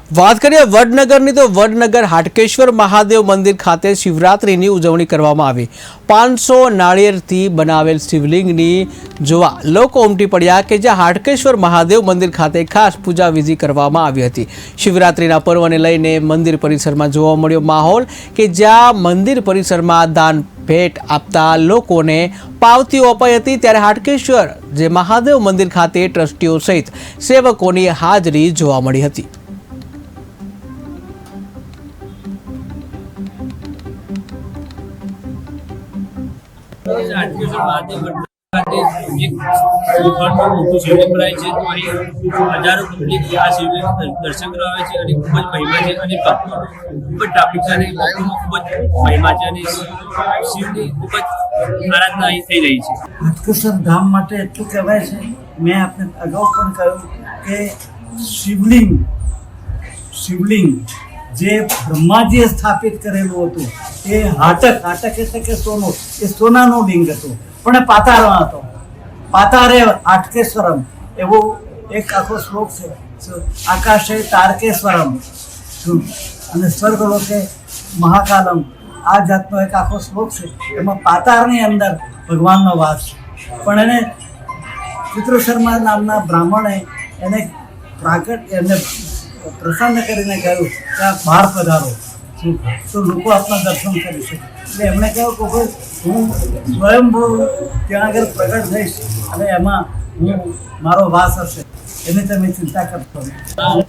વાત કરીએ વડનગરની તો વડનગર હાટકેશ્વર મહાદેવ મંદિર ખાતે શિવરાત્રિની ઉજવણી કરવામાં આવી। 500 નાળિયેરથી બનાવેલ શિવલિંગની જોવા લોકો ઉમટી પડ્યા કે જ્યાં હાટકેશ્વર મહાદેવ મંદિર ખાતે ખાસ પૂજા વિધિ કરવામાં આવી હતી। શિવરાત્રિના પર્વને લઈને મંદિર પરિસરમાં જોવા મળ્યો માહોલ કે જ્યાં મંદિર પરિસરમાં દાન ભેટ આપતા લોકોને પાવતીઓ અપાઈ હતી। ત્યારે હાટકેશ્વર જે મહાદેવ મંદિર ખાતે ટ્રસ્ટીઓ સહિત સેવકોની હાજરી જોવા મળી હતી। મોટું શિવલિંગ ભરાય છે તો અહીં હજારો પબ્લિક આ શિવલિંગ દર્શન કરવા આવે છે અને ખૂબ જ મહિમા છે અને ભક્તો ખૂબ જ ટ્રાફિક છે અને ભક્તોમાં ખૂબ જ મહિમા છે અને શિવની ખૂબ જ આરાધના અહીં થઈ રહી છે। હાટકેશ્વર ધામ માટે એટલું કહેવાય છે, મેં આપને અગાઉ પણ કહ્યું કે શિવલિંગ જે બ્રહ્માજીએ સ્થાપિત કરેલું હતું એ હાટક એટલે કે સોનું, એ સોનાનું લિંગ હતું પણ એ પાતાળમાં હતો। પાતારે હાટકેશ્વરમ એવો એક આખો શ્લોક છે, આકાશે તારકેશ્વરમ અને સ્વર્ગલોકે મહાકાલમ, આ જાતનો એક આખો શ્લોક છે। એમાં પાતાળની અંદર ભગવાનનો વાસ છે, પણ એને ચિત્ર શર્મા નામના બ્રાહ્મણે એને પ્રસન્ન કરીને કહ્યું કે આ બહાર પધારો તો લોકો આપના દર્શન કરી શકે। એટલે એમણે કહ્યું કે હું સ્વયંભૂ ત્યાં આગળ પ્રગટ થઈશ અને એમાં મારો વાસ હશે, એની તમે ચિંતા કરતો નહીં।